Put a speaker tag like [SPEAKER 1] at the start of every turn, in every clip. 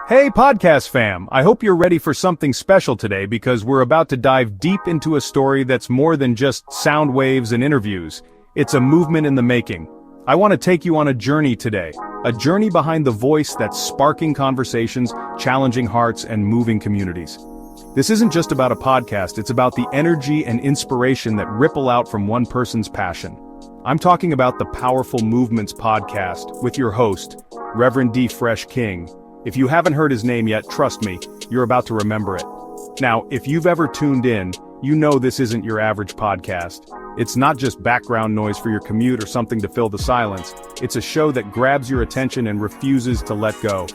[SPEAKER 1] Hey podcast fam, I hope you're ready for something special today because we're about to dive deep into a story that's more than just sound waves and interviews. It's a movement in the making. I want to take you on a journey today, a journey behind the voice that's sparking conversations, challenging hearts, and moving communities. This isn't just about a podcast, it's about the energy and inspiration that ripple out from one person's passion. I'm talking about the Powerful Movements podcast with your host, Reverend DFreshKing. If you haven't heard his name yet, trust me, you're about to remember it. Now, if you've ever tuned in, you know this isn't your average podcast. It's not just background noise for your commute or something to fill the silence. It's a show that grabs your attention and refuses to let go.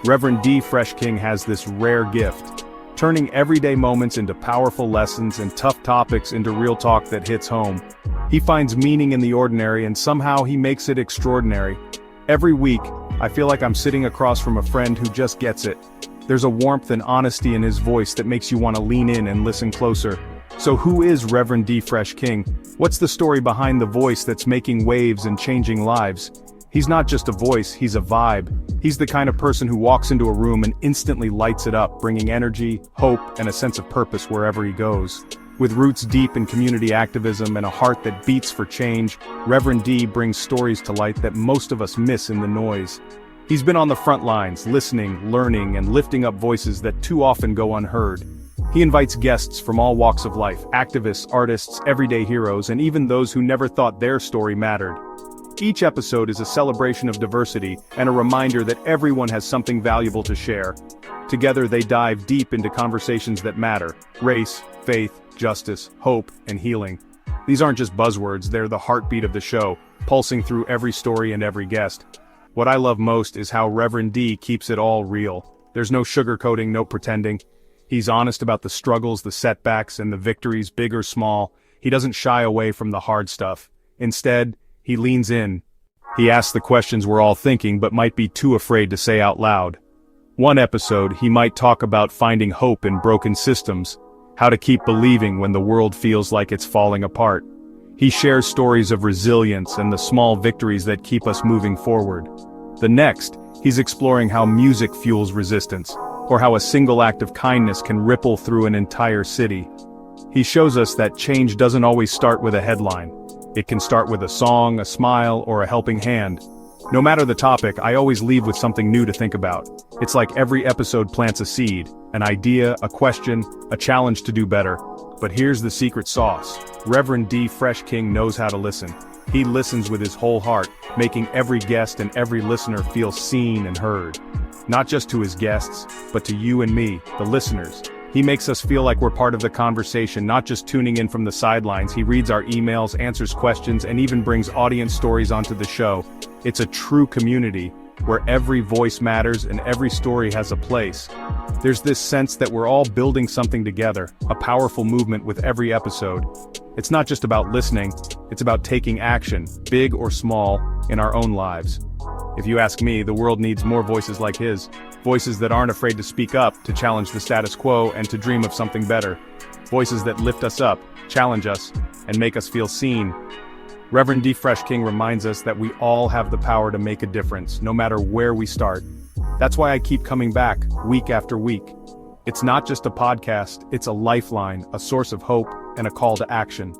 [SPEAKER 1] Reverend DFreshKing has this rare gift, turning everyday moments into powerful lessons and tough topics into real talk that hits home. He finds meaning in the ordinary and somehow he makes it extraordinary. Every week, I feel like I'm sitting across from a friend who just gets it. There's a warmth and honesty in his voice that makes you want to lean in and listen closer. So who is Reverend DFreshKing? What's the story behind the voice that's making waves and changing lives? He's not just a voice, he's a vibe. He's the kind of person who walks into a room and instantly lights it up, bringing energy, hope, and a sense of purpose wherever he goes. With roots deep in community activism and a heart that beats for change, Reverend D brings stories to light that most of us miss in the noise. He's been on the front lines, listening, learning, and lifting up voices that too often go unheard. He invites guests from all walks of life, activists, artists, everyday heroes, and even those who never thought their story mattered. Each episode is a celebration of diversity and a reminder that everyone has something valuable to share. Together they dive deep into conversations that matter: race, faith, justice, hope, and healing. These aren't just buzzwords, they're the heartbeat of the show, pulsing through every story and every guest. What I love most is how Reverend D keeps it all real. There's no sugarcoating, no pretending. He's honest about the struggles, the setbacks, and the victories, big or small. He doesn't shy away from the hard stuff. Instead, he leans in. He asks the questions we're all thinking but might be too afraid to say out loud. One episode, he might talk about finding hope in broken systems, how to keep believing when the world feels like it's falling apart. He shares stories of resilience and the small victories that keep us moving forward. The next, he's exploring how music fuels resistance, or how a single act of kindness can ripple through an entire city. He shows us that change doesn't always start with a headline. It can start with a song, a smile, or a helping hand. No matter the topic, I always leave with something new to think about. It's like every episode plants a seed, an idea, a question, a challenge to do better. But here's the secret sauce. Reverend DFreshKing knows how to listen. He listens with his whole heart, making every guest and every listener feel seen and heard. Not just to his guests, but to you and me, the listeners. He makes us feel like we're part of the conversation, not just tuning in from the sidelines. He reads our emails, answers questions, and even brings audience stories onto the show. It's a true community, where every voice matters and every story has a place. There's this sense that we're all building something together, a powerful movement with every episode. It's not just about listening, it's about taking action, big or small, in our own lives. If you ask me, the world needs more voices like his. Voices that aren't afraid to speak up, to challenge the status quo, and to dream of something better. Voices that lift us up, challenge us, and make us feel seen. Reverend DFreshKing reminds us that we all have the power to make a difference, no matter where we start. That's why I keep coming back, week after week. It's not just a podcast, it's a lifeline, a source of hope, and a call to action.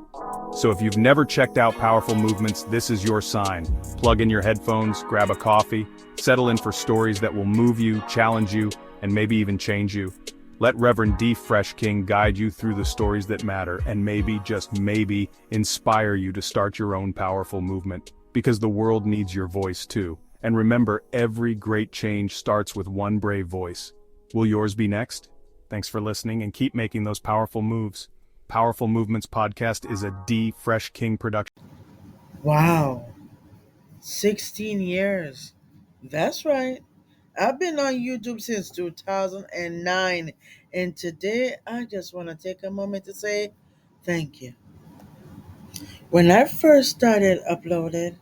[SPEAKER 1] So if you've never checked out Powerful Movements, this is your sign. Plug in your headphones, grab a coffee, settle in for stories that will move you, challenge you, and maybe even change you. Let Reverend DFreshKing guide you through the stories that matter, and maybe, just maybe, inspire you to start your own powerful movement. Because the world needs your voice too. And remember, every great change starts with one brave voice. Will yours be next? Thanks for listening and keep making those powerful moves. Powerful Movements Podcast is a DFreshKing production.
[SPEAKER 2] Wow, 16 years. That's right. I've been on YouTube since 2009, and today I just want to take a moment to say thank you. When I first started uploading,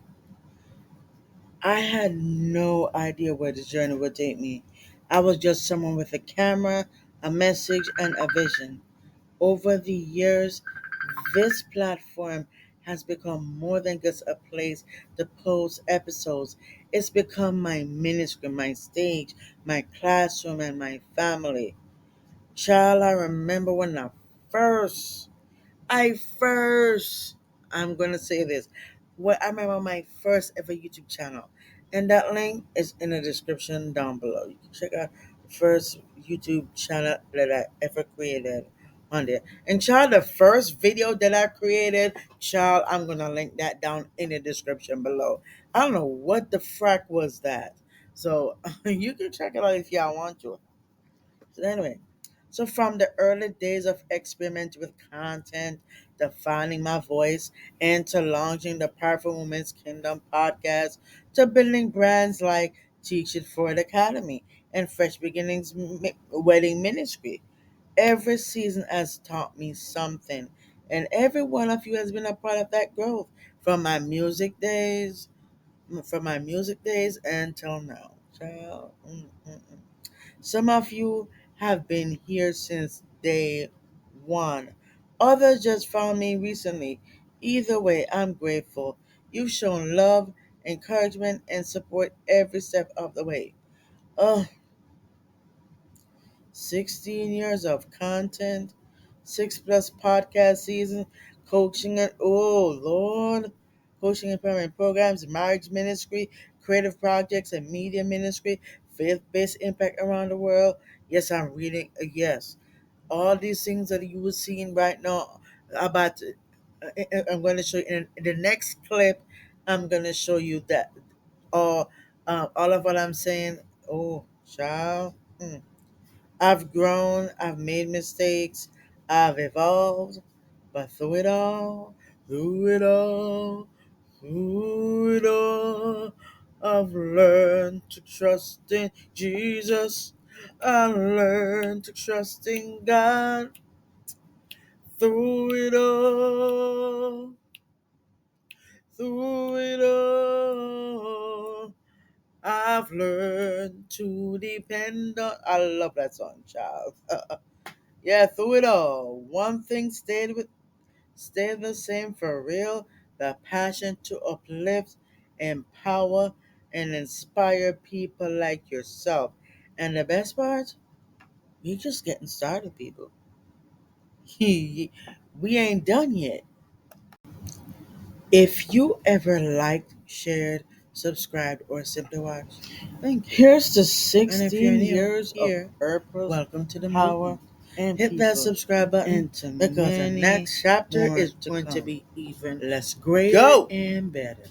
[SPEAKER 2] I had no idea where this journey would take me. I was just someone with a camera, a message, and a vision. Over the years, this platform has become more than just a place to post episodes. It's become my ministry, my stage, my classroom, and my family. Child, I remember when first I first, I'm gonna say this. What I remember my first ever YouTube channel, and that link is in the description down below. You can check out the first YouTube channel that I ever created on there. And child, the first video that I created, child, I'm gonna link that down in the description below. I don't know what the frack was that, so you can check it out if y'all want to. So anyway, so from the early days of experimenting with content, to finding my voice, and to launching the Powerful Women's Kingdom podcast, to building brands like Teach It Forward Academy and Fresh Beginnings Wedding Ministry, every season has taught me something, and every one of you has been a part of that growth from my music days, until now. Child. Some of you have been here since day one. Others just found me recently. Either way, I'm grateful. You've shown love, encouragement, and support every step of the way. Oh, 16 years of content, 6+ podcast seasons, coaching and oh Lord, coaching and parent programs, marriage ministry, creative projects and media ministry, faith-based impact around the world. Yes, I'm reading. Yes, all these things that you were seeing right now. About to, I'm going to show you in the next clip. I'm going to show you that all of what I'm saying. Oh, child. I've grown, I've made mistakes, I've evolved, but through it all, through it all, I've learned to trust in Jesus. I learned to trust in God. Through it all, through it all, I've learned to depend on. I love that song, child. Yeah, through it all, one thing stayed the same for real: the passion to uplift, empower, and inspire people like yourself. And the best part, we're just getting started, people. We ain't done yet. If you ever liked, shared, subscribed, or simply watched, thank you. Here's the 16 years of purpose. Welcome to the power. And hit that subscribe button because the next chapter is going to be even less great and better.